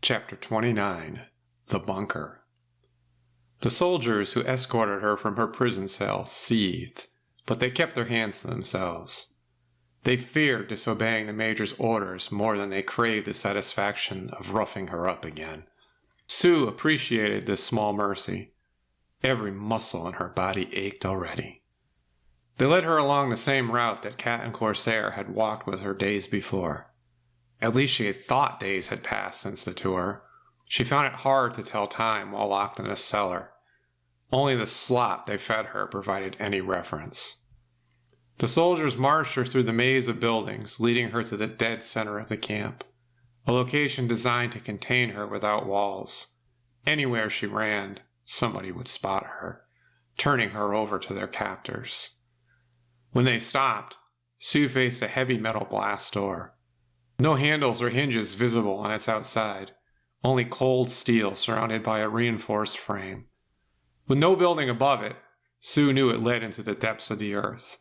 Chapter 29. The Bunker. The soldiers who escorted her from her prison cell seethed, but they kept their hands to themselves. They feared disobeying the Major's orders more than they craved the satisfaction of roughing her up again. Sue appreciated this small mercy. Every muscle in her body ached already. They led her along the same route that Cat and Corsair had walked with her days before. At least she had thought days had passed since the tour. She found it hard to tell time while locked in a cellar. Only the slop they fed her provided any reference. The soldiers marched her through the maze of buildings, leading her to the dead center of the camp, a location designed to contain her without walls. Anywhere she ran, somebody would spot her, turning her over to their captors. When they stopped, Sue faced a heavy metal blast door. No handles or hinges visible on its outside, only cold steel surrounded by a reinforced frame. With no building above it, Sue knew it led into the depths of the earth.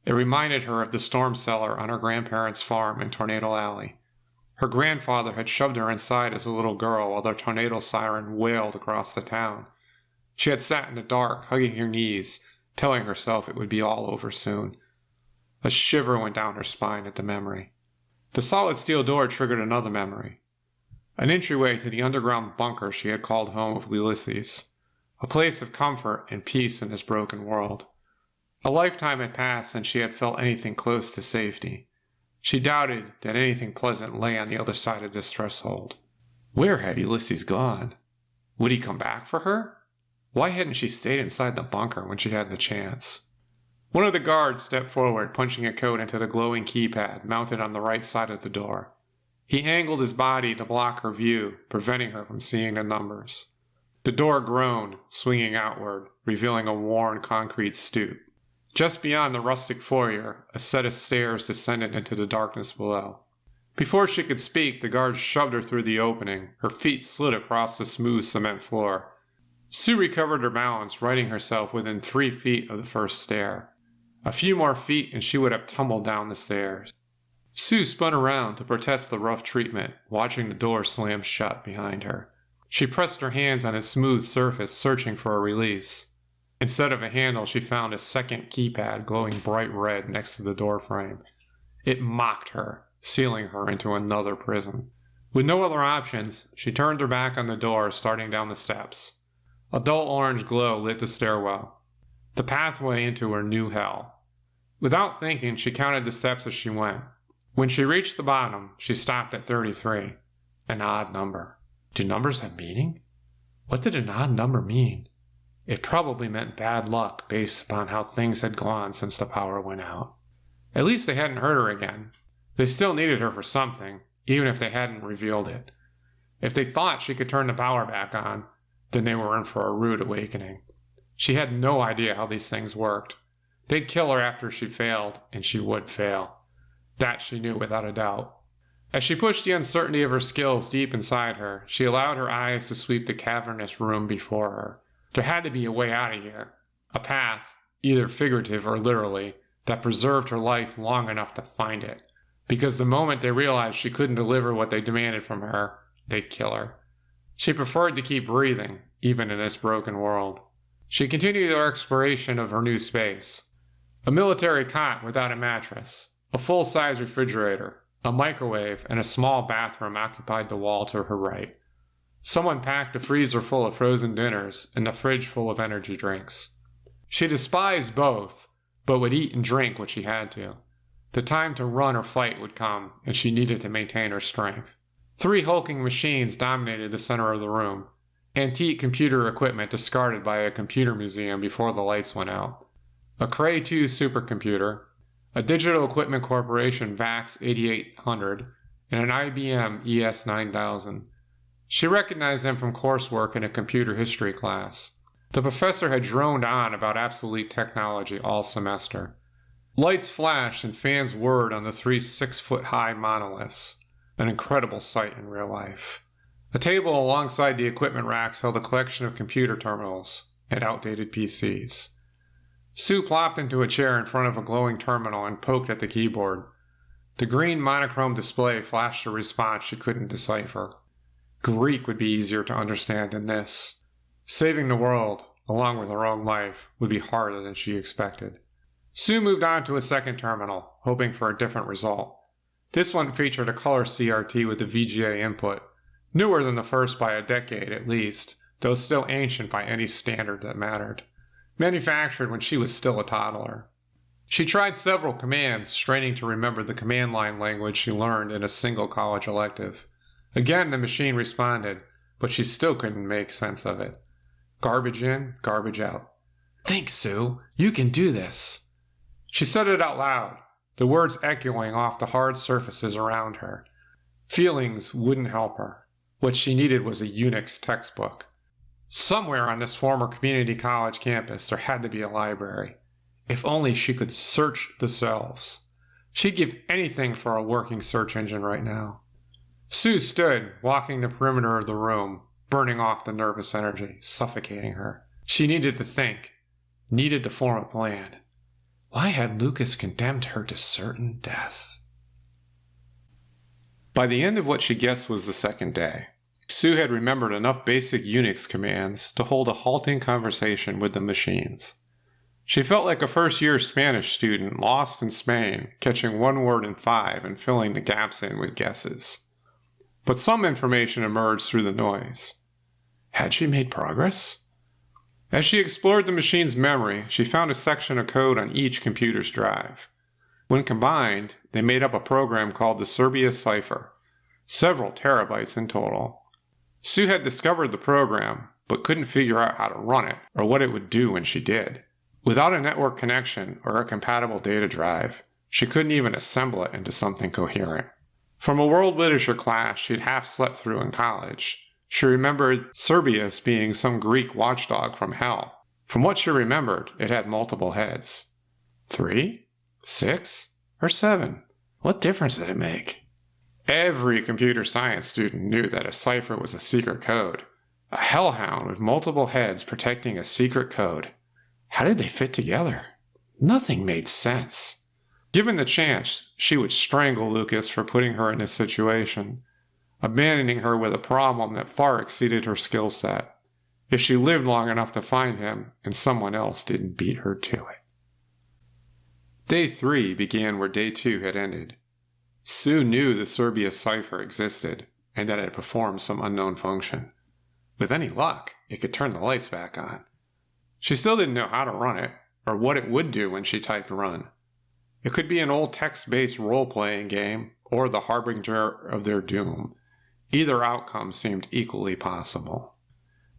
It reminded her of the storm cellar on her grandparents' farm in Tornado Alley. Her grandfather had shoved her inside as a little girl while the tornado siren wailed across the town. She had sat in the dark, hugging her knees, telling herself it would be all over soon. A shiver went down her spine at the memory. The solid steel door triggered another memory. An entryway to the underground bunker she had called home of Ulysses, a place of comfort and peace in this broken world. A lifetime had passed since she had felt anything close to safety. She doubted that anything pleasant lay on the other side of this threshold. Where had Ulysses gone? Would he come back for her? Why hadn't she stayed inside the bunker when she had the chance? One of the guards stepped forward, punching a code into the glowing keypad mounted on the right side of the door. He angled his body to block her view, preventing her from seeing the numbers. The door groaned, swinging outward, revealing a worn concrete stoop. Just beyond the rustic foyer, a set of stairs descended into the darkness below. Before she could speak, the guard shoved her through the opening. Her feet slid across the smooth cement floor. Sue recovered her balance, righting herself within 3 feet of the first stair. A few more feet and she would have tumbled down the stairs. Sue spun around to protest the rough treatment, watching the door slam shut behind her. She pressed her hands on its smooth surface, searching for a release. Instead of a handle, she found a second keypad glowing bright red next to the door frame. It mocked her, sealing her into another prison. With no other options, she turned her back on the door, starting down the steps. A dull orange glow lit the stairwell, the pathway into her new hell. Without thinking, she counted the steps as she went. When she reached the bottom, she stopped at 33. An odd number. Do numbers have meaning? What did an odd number mean? It probably meant bad luck based upon how things had gone since the power went out. At least they hadn't hurt her again. They still needed her for something, even if they hadn't revealed it. If they thought she could turn the power back on, then they were in for a rude awakening. She had no idea how these things worked. They'd kill her after she failed, and she would fail. That she knew without a doubt. As she pushed the uncertainty of her skills deep inside her, she allowed her eyes to sweep the cavernous room before her. There had to be a way out of here. A path, either figurative or literally, that preserved her life long enough to find it. Because the moment they realized she couldn't deliver what they demanded from her, they'd kill her. She preferred to keep breathing, even in this broken world. She continued her exploration of her new space. A military cot without a mattress, a full-size refrigerator, a microwave, and a small bathroom occupied the wall to her right. Someone packed a freezer full of frozen dinners and a fridge full of energy drinks. She despised both, but would eat and drink when she had to. The time to run or fight would come, and she needed to maintain her strength. 3 hulking machines dominated the center of the room, antique computer equipment discarded by a computer museum before the lights went out. A Cray 2 supercomputer, a Digital Equipment Corporation VAX 8800, and an IBM ES 9000. She recognized them from coursework in a computer history class. The professor had droned on about obsolete technology all semester. Lights flashed and fans whirred on the 3 6-foot-high monoliths, an incredible sight in real life. A table alongside the equipment racks held a collection of computer terminals and outdated PCs. Sue plopped into a chair in front of a glowing terminal and poked at the keyboard. The green monochrome display flashed a response she couldn't decipher. Greek would be easier to understand than this. Saving the world, along with her own life, would be harder than she expected. Sue moved on to a second terminal, hoping for a different result. This one featured a color CRT with a VGA input, newer than the first by a decade at least, though still ancient by any standard that mattered. Manufactured when she was still a toddler. She tried several commands, straining to remember the command line language she learned in a single college elective. Again, the machine responded, but she still couldn't make sense of it. Garbage in, garbage out. Think, Sue. You can do this. She said it out loud, the words echoing off the hard surfaces around her. Feelings wouldn't help her. What she needed was a Unix textbook. Somewhere on this former community college campus there had to be a library. If only she could search the shelves. She'd give anything for a working search engine right now. Sue stood, walking the perimeter of the room, burning off the nervous energy, suffocating her. She needed to think, needed to form a plan. Why had Lucas condemned her to certain death? By the end of what she guessed was the second day, Sue had remembered enough basic Unix commands to hold a halting conversation with the machines. She felt like a first-year Spanish student lost in Spain, catching one word in 5 and filling the gaps in with guesses. But some information emerged through the noise. Had she made progress? As she explored the machine's memory, she found a section of code on each computer's drive. When combined, they made up a program called the Serbia Cipher, several terabytes in total. Sue had discovered the program, but couldn't figure out how to run it, or what it would do when she did. Without a network connection or a compatible data drive, she couldn't even assemble it into something coherent. From a world literature class she'd half slept through in college, she remembered Serbius being some Greek watchdog from hell. From what she remembered, it had multiple heads. 3? 6? Or 7? What difference did it make? Every computer science student knew that a cipher was a secret code. A hellhound with multiple heads protecting a secret code. How did they fit together? Nothing made sense. Given the chance, she would strangle Lucas for putting her in this situation, abandoning her with a problem that far exceeded her skill set, if she lived long enough to find him and someone else didn't beat her to it. Day 3 began where Day 2 had ended. Sue knew the Serbia cipher existed, and that it performed some unknown function. With any luck, it could turn the lights back on. She still didn't know how to run it, or what it would do when she typed run. It could be an old text-based role-playing game, or the harbinger of their doom. Either outcome seemed equally possible.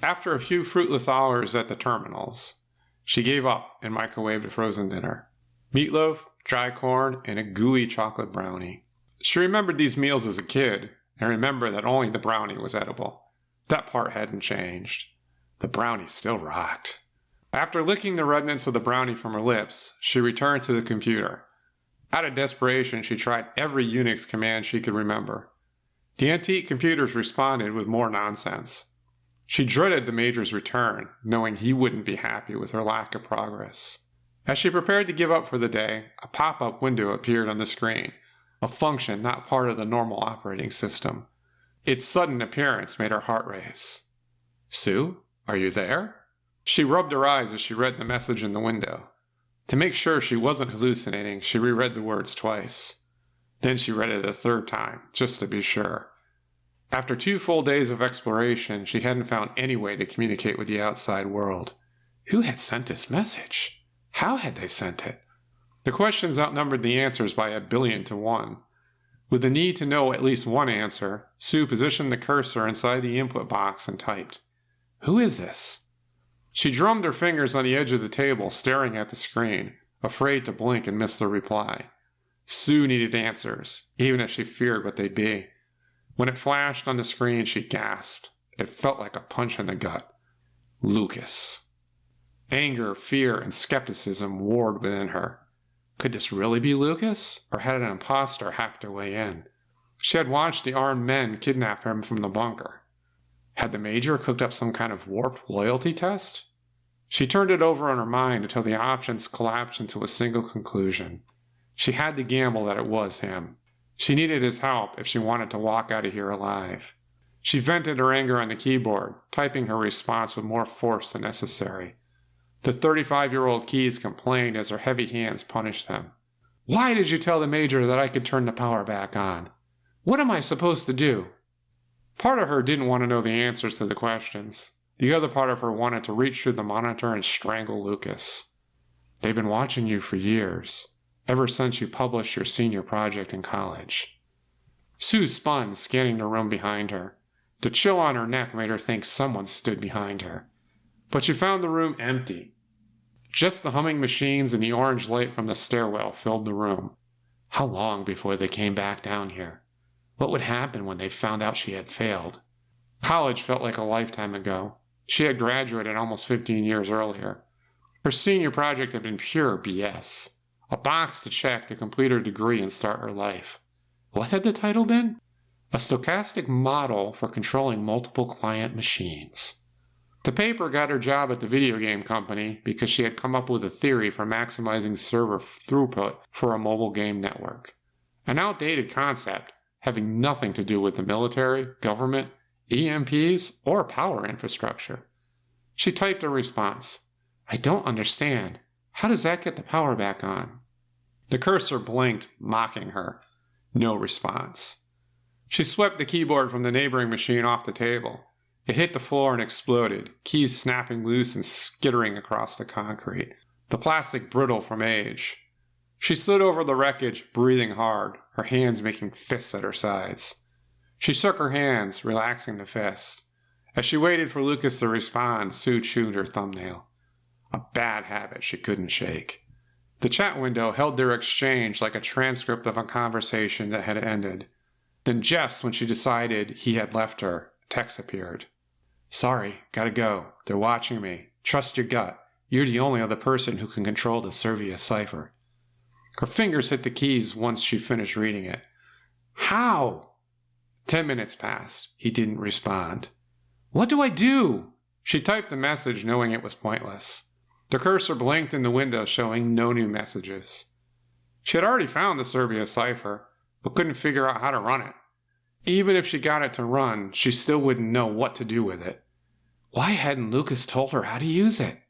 After a few fruitless hours at the terminals, she gave up and microwaved a frozen dinner. Meatloaf, dry corn, and a gooey chocolate brownie. She remembered these meals as a kid, and remembered that only the brownie was edible. That part hadn't changed. The brownie still rocked. After licking the remnants of the brownie from her lips, she returned to the computer. Out of desperation, she tried every Unix command she could remember. The antique computers responded with more nonsense. She dreaded the Major's return, knowing he wouldn't be happy with her lack of progress. As she prepared to give up for the day, a pop-up window appeared on the screen, a function not part of the normal operating system. Its sudden appearance made her heart race. Sue, are you there? She rubbed her eyes as she read the message in the window. To make sure she wasn't hallucinating, she reread the words twice. Then she read it a third time, just to be sure. After 2 full days of exploration, she hadn't found any way to communicate with the outside world. Who had sent this message? How had they sent it? The questions outnumbered the answers by 1,000,000,000 to 1. With the need to know at least one answer, Sue positioned the cursor inside the input box and typed, "Who is this?" She drummed her fingers on the edge of the table, staring at the screen, afraid to blink and miss the reply. Sue needed answers, even if she feared what they'd be. When it flashed on the screen, she gasped. It felt like a punch in the gut. Lucas. Anger, fear, and skepticism warred within her. Could this really be Lucas, or had an imposter hacked her way in? She had watched the armed men kidnap him from the bunker. Had the Major cooked up some kind of warped loyalty test? She turned it over in her mind until the options collapsed into a single conclusion. She had to gamble that it was him. She needed his help if she wanted to walk out of here alive. She vented her anger on the keyboard, typing her response with more force than necessary. The 35-year-old Keyes complained as her heavy hands punished them. "Why did you tell the Major that I could turn the power back on? What am I supposed to do?" Part of her didn't want to know the answers to the questions. The other part of her wanted to reach through the monitor and strangle Lucas. "They've been watching you for years, ever since you published your senior project in college." Sue spun, scanning the room behind her. The chill on her neck made her think someone stood behind her. But she found the room empty. Just the humming machines and the orange light from the stairwell filled the room. How long before they came back down here? What would happen when they found out she had failed? College felt like a lifetime ago. She had graduated almost 15 years earlier. Her senior project had been pure BS. A box to check to complete her degree and start her life. What had the title been? A stochastic model for controlling multiple client machines. The paper got her job at the video game company because she had come up with a theory for maximizing server throughput for a mobile game network. An outdated concept having nothing to do with the military, government, EMPs, or power infrastructure. She typed a response. "I don't understand. How does that get the power back on?" The cursor blinked, mocking her. No response. She swept the keyboard from the neighboring machine off the table. It hit the floor and exploded, keys snapping loose and skittering across the concrete, the plastic brittle from age. She slid over the wreckage, breathing hard, her hands making fists at her sides. She shook her hands, relaxing the fist. As she waited for Lucas to respond, Sue chewed her thumbnail. A bad habit she couldn't shake. The chat window held their exchange like a transcript of a conversation that had ended. Then just when she decided he had left her, a text appeared. "Sorry, gotta go. They're watching me. Trust your gut. You're the only other person who can control the Servius cipher." Her fingers hit the keys once she finished reading it. "How?" 10 minutes passed. He didn't respond. "What do I do?" She typed the message knowing it was pointless. The cursor blinked in the window showing no new messages. She had already found the Servius cipher, but couldn't figure out how to run it. Even if she got it to run, she still wouldn't know what to do with it. Why hadn't Lucas told her how to use it?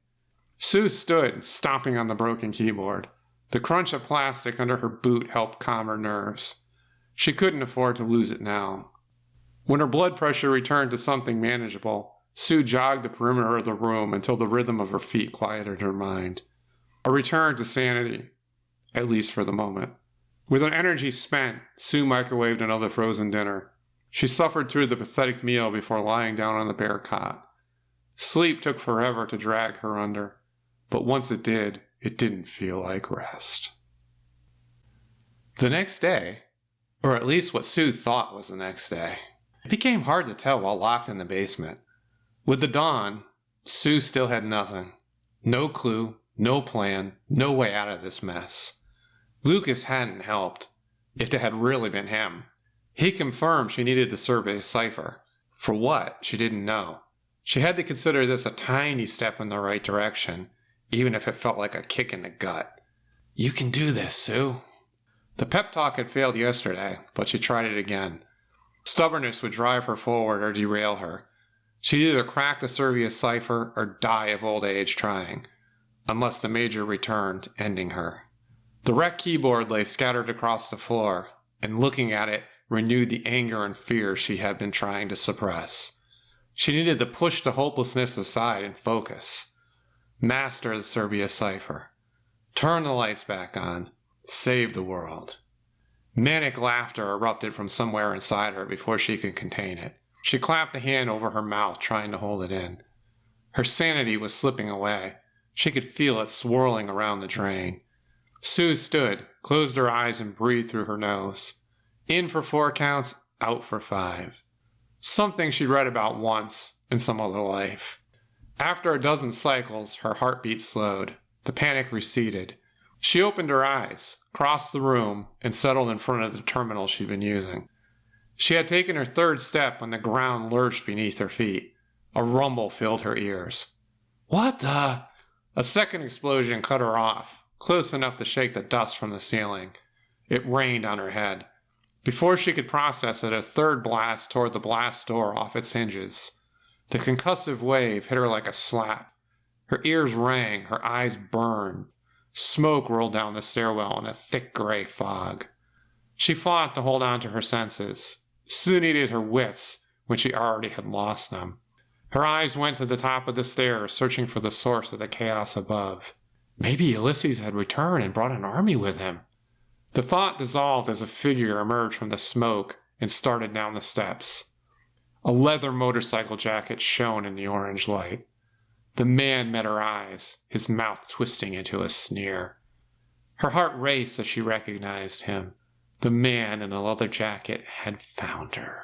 Sue stood, stomping on the broken keyboard. The crunch of plastic under her boot helped calm her nerves. She couldn't afford to lose it now. When her blood pressure returned to something manageable, Sue jogged the perimeter of the room until the rhythm of her feet quieted her mind. A return to sanity, at least for the moment. With her energy spent, Sue microwaved another frozen dinner. She suffered through the pathetic meal before lying down on the bare cot. Sleep took forever to drag her under, but once it did, it didn't feel like rest. The next day, or at least what Sue thought was the next day, it became hard to tell while locked in the basement. With the dawn, Sue still had nothing. No clue, no plan, no way out of this mess. Lucas hadn't helped, if it had really been him. He confirmed she needed the Servius cipher. For what, she didn't know. She had to consider this a tiny step in the right direction, even if it felt like a kick in the gut. "You can do this, Sue." The pep talk had failed yesterday, but she tried it again. Stubbornness would drive her forward or derail her. She'd either crack the Servius cipher or die of old age trying, unless the Major returned, ending her. The wrecked keyboard lay scattered across the floor, and looking at it renewed the anger and fear she had been trying to suppress. She needed to push the hopelessness aside and focus. Master the Servius cipher. Turn the lights back on. Save the world. Manic laughter erupted from somewhere inside her before she could contain it. She clapped a hand over her mouth, trying to hold it in. Her sanity was slipping away. She could feel it swirling around the drain. Sue stood, closed her eyes, and breathed through her nose. In for 4 counts, out for 5. Something she'd read about once in some other life. After a dozen cycles, her heartbeat slowed. The panic receded. She opened her eyes, crossed the room, and settled in front of the terminal she'd been using. She had taken her 3rd step when the ground lurched beneath her feet. A rumble filled her ears. "What the?" A second explosion cut her off, close enough to shake the dust from the ceiling. It rained on her head. Before she could process it, a third blast tore the blast door off its hinges. The concussive wave hit her like a slap. Her ears rang, her eyes burned. Smoke rolled down the stairwell in a thick gray fog. She fought to hold on to her senses, soon needed her wits when she already had lost them. Her eyes went to the top of the stairs, searching for the source of the chaos above. Maybe Ulysses had returned and brought an army with him. The thought dissolved as a figure emerged from the smoke and started down the steps. A leather motorcycle jacket shone in the orange light. The man met her eyes, his mouth twisting into a sneer. Her heart raced as she recognized him. The man in the leather jacket had found her.